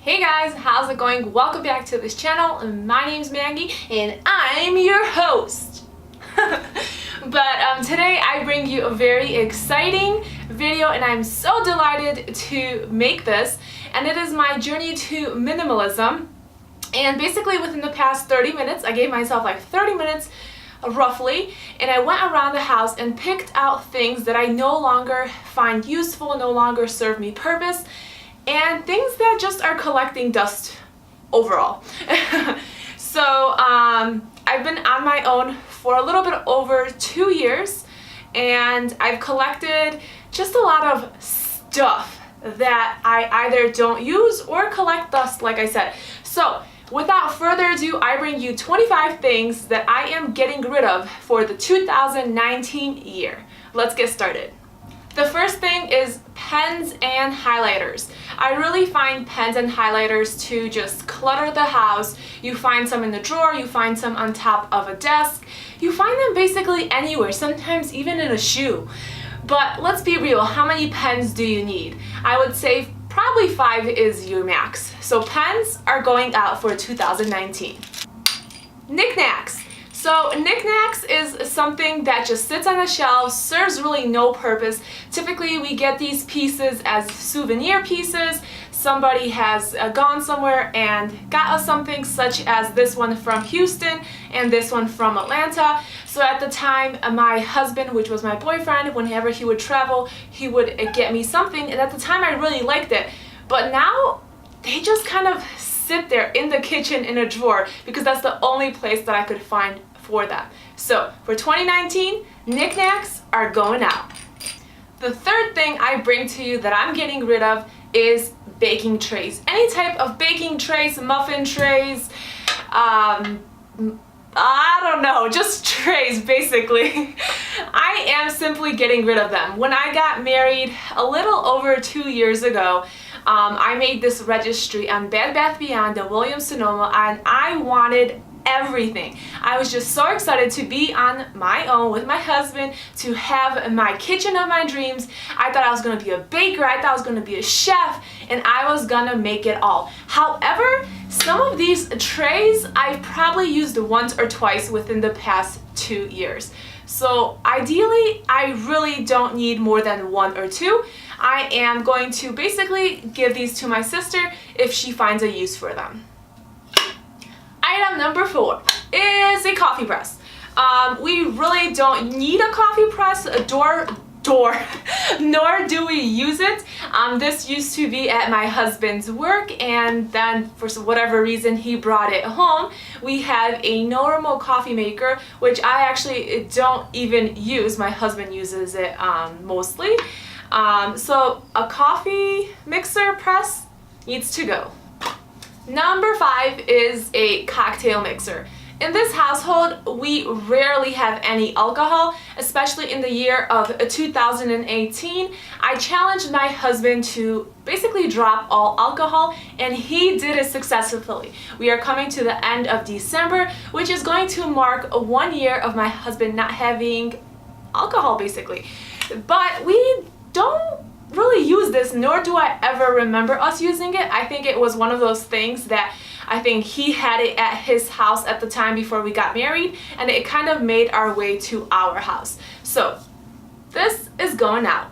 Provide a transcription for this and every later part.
Hey guys, how's it going? Welcome back to this channel. My name's Maggie and I'm your host. But today I bring you a very exciting video and I'm so delighted to make this, and it is my journey to minimalism. And basically within the past 30 minutes, I gave myself like 30 minutes roughly, and I went around the house and picked out things that I no longer find useful, no longer serve me purpose, and things that just are collecting dust overall. So I've been on my own for a little bit over 2 years, and I've collected just a lot of stuff that I either don't use or collect dust, like I said. So without further ado, I bring you 25 things that I am getting rid of for the 2019 year. Let's get started. The first thing is pens and highlighters. I really find pens and highlighters to just clutter the house. You find some in the drawer, you find some on top of a desk, you find them basically anywhere, sometimes even in a shoe. But let's be real, how many pens do you need? I would say probably 5 is your max. So pens are going out for 2019. Knickknacks. So Knickknacks is something that just sits on the shelves, serves really no purpose. Typically we get these pieces as souvenir pieces. Somebody has gone somewhere and got us something, such as this one from Houston and this one from Atlanta. So at the time, my husband, which was my boyfriend, whenever he would travel, he would get me something, and at the time I really liked it. But now they just kind of sit there in the kitchen in a drawer because that's the only place that I could find for them. So for 2019, Knickknacks are going out. The third thing I bring to you that I'm getting rid of is baking trays. Any type of baking trays, muffin trays, I don't know, just trays basically. I am simply getting rid of them. When I got married a little over 2 years ago, I made this registry on Bed Bath Beyond in Williams-Sonoma, and I wanted everything. I was just so excited to be on my own with my husband, to have my kitchen of my dreams. I thought I was going to be a baker, I thought I was going to be a chef, and I was going to make it all. However, some of these trays I've probably used once or twice within the past 2 years. So ideally, I really don't need more than 1 or 2. I am going to basically give these to my sister if she finds a use for them. Item number 4 is a coffee press. We really don't need a coffee press, nor do we use it. This used to be at my husband's work, and then for whatever reason he brought it home. We have a normal coffee maker, which I actually don't even use. My husband uses it mostly. So a coffee mixer press needs to go. Number 5 is a cocktail mixer. In this household, we rarely have any alcohol, especially in the year of 2018. I challenged my husband to basically drop all alcohol, and he did it successfully. We are coming to the end of December, which is going to mark 1 year of my husband not having alcohol basically. But we don't really use this, nor do I ever remember us using it. I think it was one of those things that I think he had it at his house at the time before we got married, and it kind of made our way to our house. So this is going out.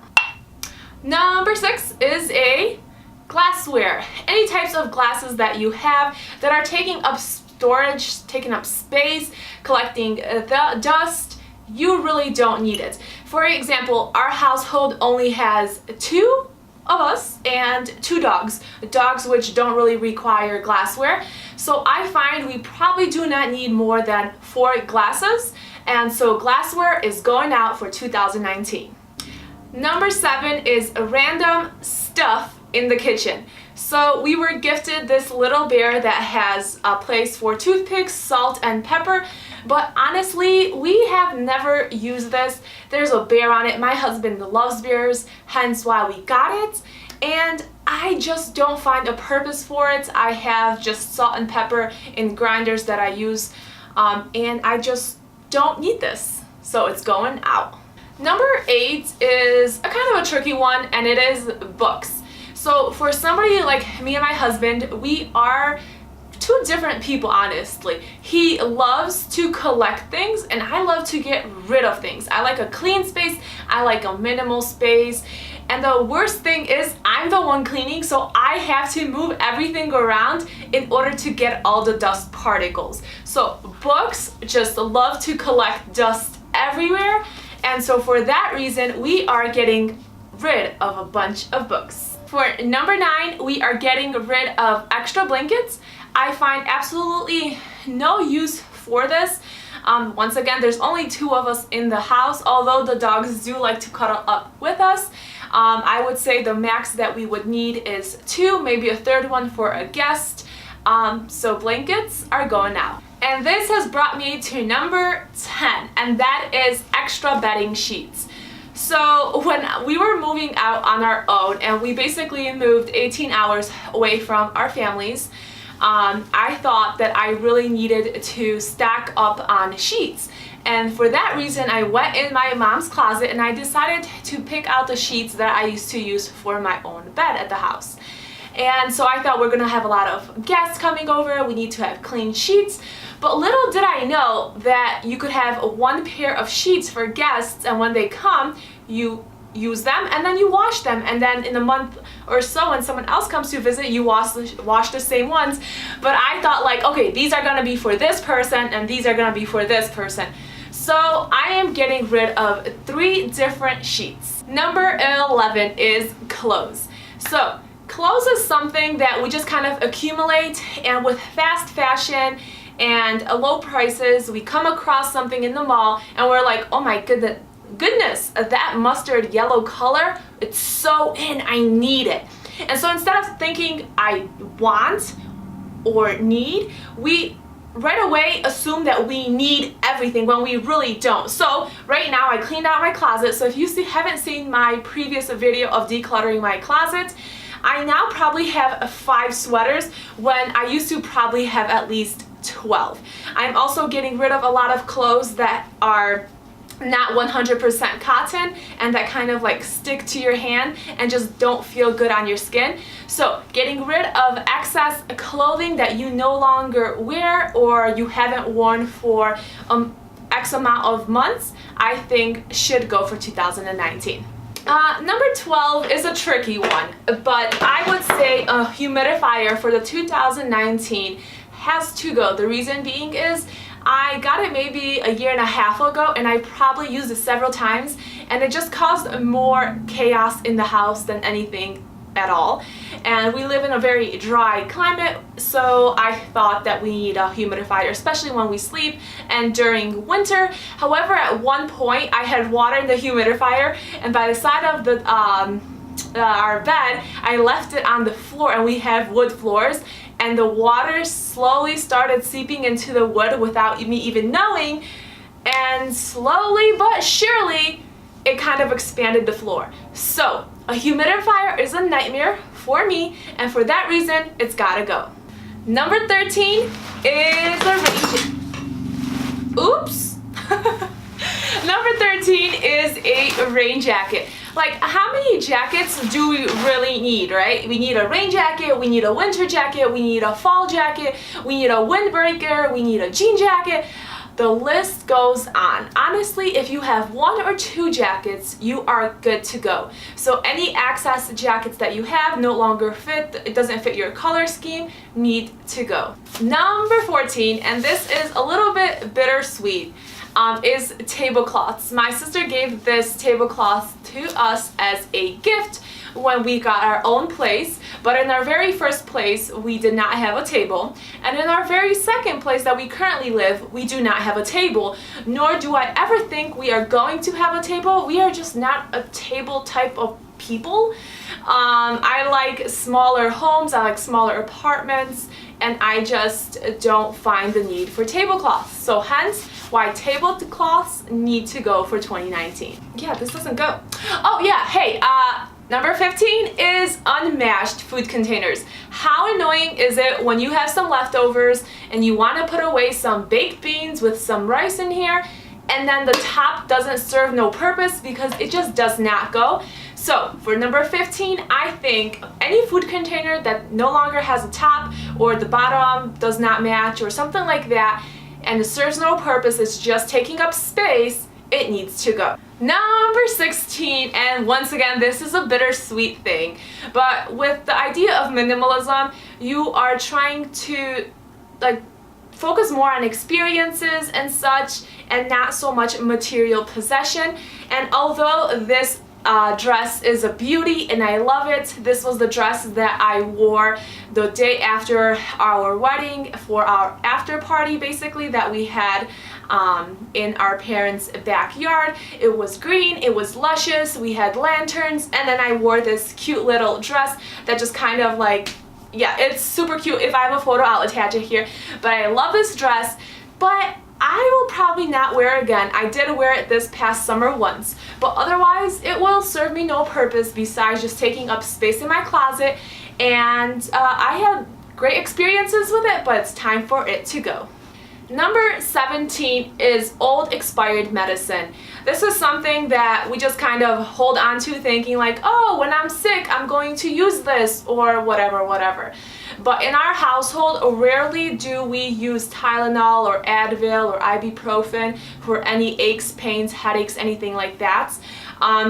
Number 6 is a glassware. Any types of glasses that you have that are taking up storage, taking up space, collecting the dust, you really don't need it. For example, our household only has 2 of us and 2 dogs. Dogs which don't really require glassware. So I find we probably do not need more than 4 glasses, and so glassware is going out for 2019. Number 7 is random stuff in the kitchen. So we were gifted this little bear that has a place for toothpicks, salt, and pepper. But honestly, we have never used this. There's a bear on it. My husband loves bears, hence why we got it. And I just don't find a purpose for it. I have just salt and pepper in grinders that I use, and I just don't need this. So it's going out. Number 8 is a kind of a tricky one, and it is books. So for somebody like me and my husband, we are two different people, honestly. He loves to collect things and I love to get rid of things. I like a clean space, I like a minimal space, and the worst thing is I'm the one cleaning, so I have to move everything around in order to get all the dust particles. So books, just love to collect dust everywhere, and so for that reason we are getting rid of a bunch of books. For number 9, we are getting rid of extra blankets. I find absolutely no use for this. Once again, there's only 2 of us in the house, although the dogs do like to cuddle up with us. I would say the max that we would need is 2, maybe a third one for a guest. So blankets are going out. And this has brought me to number 10, and that is extra bedding sheets. So when we were moving out on our own and we basically moved 18 hours away from our families, I thought that I really needed to stack up on sheets. And for that reason, I went in my mom's closet and I decided to pick out the sheets that I used to use for my own bed at the house. And so I thought we're gonna have a lot of guests coming over, we need to have clean sheets. But little did I know that you could have 1 pair of sheets for guests, and when they come, you use them and then you wash them, and then in a month or so when someone else comes to visit, you wash the same ones. But I thought like, okay, these are gonna be for this person and these are gonna be for this person. So I am getting rid of 3 different sheets. Number 11 is clothes. So clothes is something that we just kind of accumulate, and with fast fashion and low prices, we come across something in the mall and we're like, oh my goodness, that mustard yellow color, it's so in, I need it. And so instead of thinking I want or need, we right away assume that we need everything when we really don't. So right now I cleaned out my closet, so if you haven't seen my previous video of decluttering my closet, I now probably have 5 sweaters when I used to probably have at least 12. I'm also getting rid of a lot of clothes that are not 100% cotton and that kind of like stick to your hand and just don't feel good on your skin. So getting rid of excess clothing that you no longer wear or you haven't worn for X amount of months, I think should go for 2019. Number 12 is a tricky one, but I would say a humidifier for the 2019 has to go. The reason being is I got it maybe a year and a half ago and I probably used it several times, and it just caused more chaos in the house than anything at all. And we live in a very dry climate, so I thought that we need a humidifier, especially when we sleep and during winter. However, at one point I had water in the humidifier, and by the side of the our bed, I left it on the floor, and we have wood floors, and the water slowly started seeping into the wood without me even knowing, and slowly but surely it kind of expanded the floor. So a humidifier is a nightmare for me, and for that reason it's gotta go. Number 13 is a rain. Oops. Number 13 is a rain jacket. Like, how many jackets do we really need, right? We need a rain jacket, we need a winter jacket, we need a fall jacket, we need a windbreaker, we need a jean jacket. The list goes on. Honestly, if you have 1 or 2 jackets, you are good to go. So any excess jackets that you have no longer fit, it doesn't fit your color scheme, need to go. Number 14, and this is a little bit bittersweet, is tablecloths. My sister gave this tablecloth to us as a gift when we got our own place, but in our very first place we did not have a table, and in our very second place that we currently live, we do not have a table, nor do I ever think we are going to have a table. We are just not a table type of people. I like smaller homes, I like smaller apartments, and I just don't find the need for tablecloths. So hence why tablecloths need to go for 2019. Yeah, this doesn't go. Oh yeah, hey, number 15 is unmatched food containers. How annoying is it when you have some leftovers and you want to put away some baked beans with some rice in here, and then the top doesn't serve no purpose because it just does not go. So for number 15, I think any food container that no longer has a top or the bottom does not match or something like that and it serves no purpose, it's just taking up space, it needs to go. Number 16, and once again this is a bittersweet thing, but with the idea of minimalism, you are trying to focus more on experiences and such and not so much material possession. And although this dress is a beauty and I love it, this was the dress that I wore the day after our wedding for our after party basically that we had in our parents' backyard. It was green, it was luscious, we had lanterns, and then I wore this cute little dress that just kind of yeah, it's super cute. If I have a photo, I'll attach it here. But I love this dress, but I will probably not wear it again. I did wear it this past summer once, but otherwise it will serve me no purpose besides just taking up space in my closet, and I had great experiences with it, but it's time for it to go. Number 17 is old expired medicine. This is something that we just kind of hold on to thinking like, oh, when I'm sick, I'm going to use this or whatever. But in our household, rarely do we use Tylenol or Advil or ibuprofen for any aches, pains, headaches, anything like that.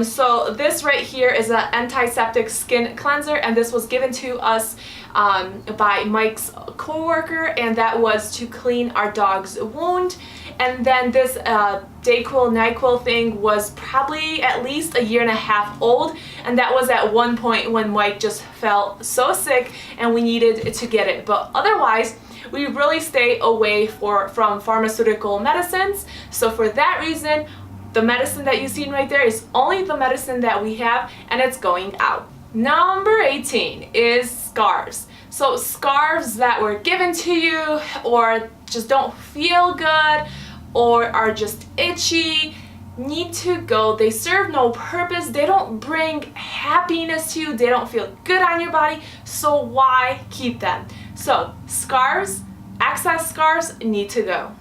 So this right here is an antiseptic skin cleanser, and this was given to us by Mike's co-worker, and that was to clean our dog's wound. And then this Dayquil, NyQuil thing was probably at least a year and a half old, and that was at one point when Mike just felt so sick and we needed to get it. But otherwise, we really stay away from pharmaceutical medicines. So for that reason, the medicine that you see right there is only the medicine that we have, and it's going out. Number 18 is scarves. So scarves that were given to you or just don't feel good or are just itchy need to go. They serve no purpose. They don't bring happiness to you. They don't feel good on your body. So why keep them? So scarves, excess scarves need to go.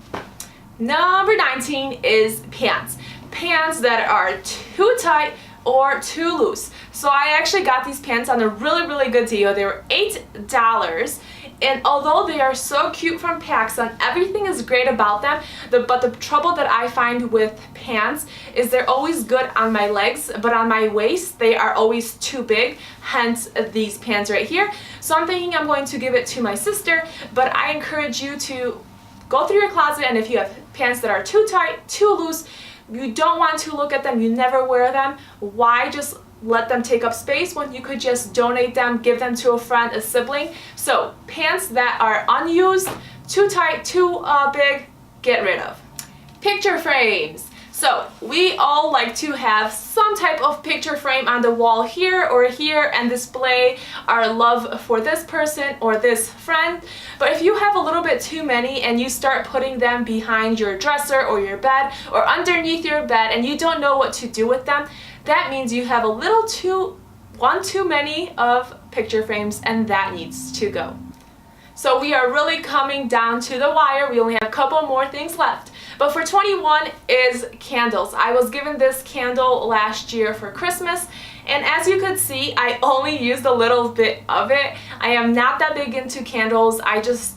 Number 19 is pants. Pants that are too tight or too loose. So I actually got these pants on a really good deal. They were $8, and although they are so cute from PacSun, everything is great about them, but the trouble that I find with pants is they're always good on my legs, but on my waist they are always too big, hence these pants right here. So I'm thinking I'm going to give it to my sister, but I encourage you to go through your closet, and if you have pants that are too tight, too loose, you don't want to look at them, you never wear them, why just let them take up space when you could just donate them, give them to a friend, a sibling? So pants that are unused, too tight, too big, get rid of. Picture frames. So we all like to have some type of picture frame on the wall here or here and display our love for this person or this friend. But if you have a little bit too many and you start putting them behind your dresser or your bed or underneath your bed and you don't know what to do with them, that means you have one too many of picture frames, and that needs to go. So we are really coming down to the wire. We only have a couple more things left. But for 21 is candles. I was given this candle last year for Christmas, and as you could see, I only used a little bit of it. I am not that big into candles. I just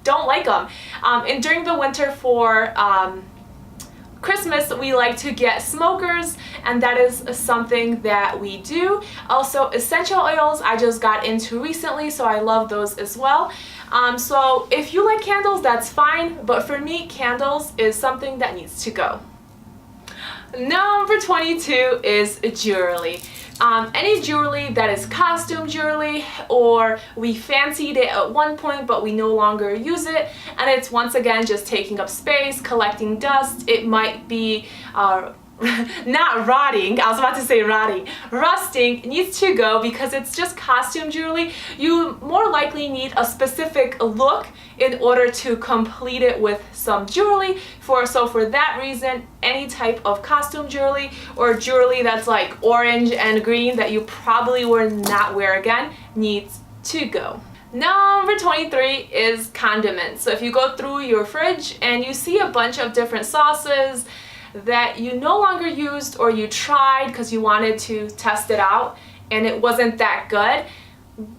don't like them. And during the winter for Christmas, we like to get smokers, and that is something that we do. Also, essential oils I just got into recently, so I love those as well. So if you like candles, that's fine, but for me, candles is something that needs to go. Number 22 is jewelry. Any jewelry that is costume jewelry, or we fancied it at one point but we no longer use it, and it's once again just taking up space, collecting dust. It might be not rotting, I was about to say rotting, rusting, needs to go because it's just costume jewelry. You more likely need a specific look in order to complete it with some jewelry. So for that reason, any type of costume jewelry or jewelry that's like orange and green that you probably will not wear again needs to go. Number 23 is condiments. So if you go through your fridge and you see a bunch of different sauces, that you no longer used or you tried because you wanted to test it out and it wasn't that good,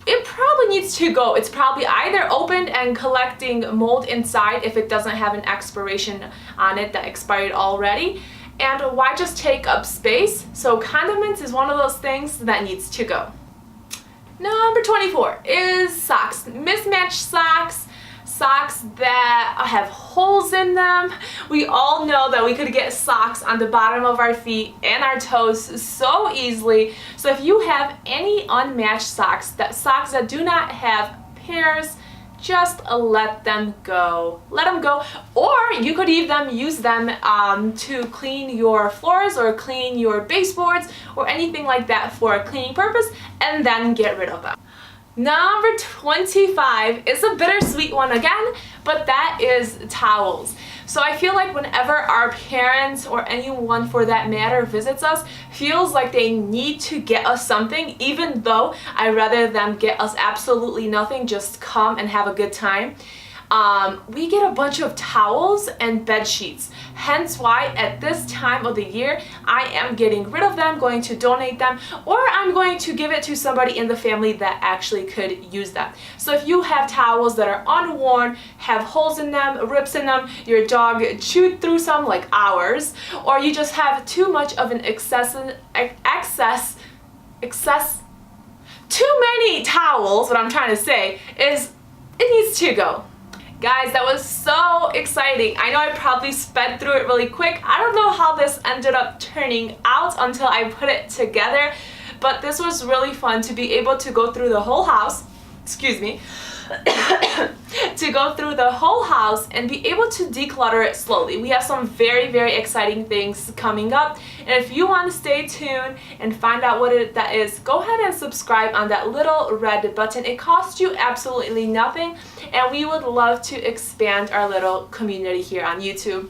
it probably needs to go. It's probably either opened and collecting mold inside if it doesn't have an expiration on it that expired already. And why just take up space? So condiments is one of those things that needs to go. Number 24 is socks. Mismatched socks. Socks that have holes in them. We all know that we could get socks on the bottom of our feet and our toes so easily. So if you have any unmatched socks that do not have pairs, just let them go. Let them go. Or you could even use them to clean your floors or clean your baseboards or anything like that for a cleaning purpose, and then get rid of them. Number 25 is a bittersweet one again, but that is towels. So I feel like whenever our parents or anyone for that matter visits us, feels like they need to get us something, even though I'd rather them get us absolutely nothing, just come and have a good time. We get a bunch of towels and bed sheets. Hence why at this time of the year, I am getting rid of them, going to donate them, or I'm going to give it to somebody in the family that actually could use them. So if you have towels that are unworn, have holes in them, rips in them, your dog chewed through some like ours, or you just have too much of an too many towels, what I'm trying to say is it needs to go. Guys, that was so exciting. I know I probably sped through it really quick. I don't know how this ended up turning out until I put it together, but this was really fun to be able to go through the whole house, excuse me, to go through the whole house and be able to declutter it slowly. We have some very, very exciting things coming up, and if you want to stay tuned and find out what that is, go ahead and subscribe on that little red button. It costs you absolutely nothing, and we would love to expand our little community here on YouTube.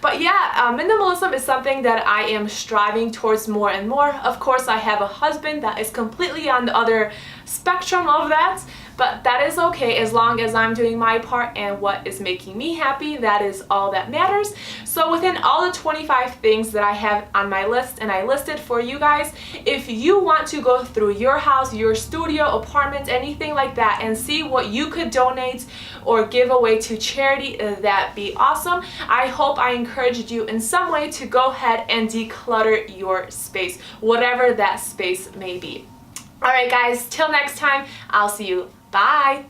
But yeah, minimalism is something that I am striving towards more and more. Of course, I have a husband that is completely on the other spectrum of that, but that is okay as long as I'm doing my part and what is making me happy. That is all that matters. So within all the 25 things that I have on my list and I listed for you guys, if you want to go through your house, your studio, apartment, anything like that, and see what you could donate or give away to charity, that'd be awesome. I hope I encouraged you in some way to go ahead and declutter your space, whatever that space may be. Alright guys, till next time, I'll see you. Bye!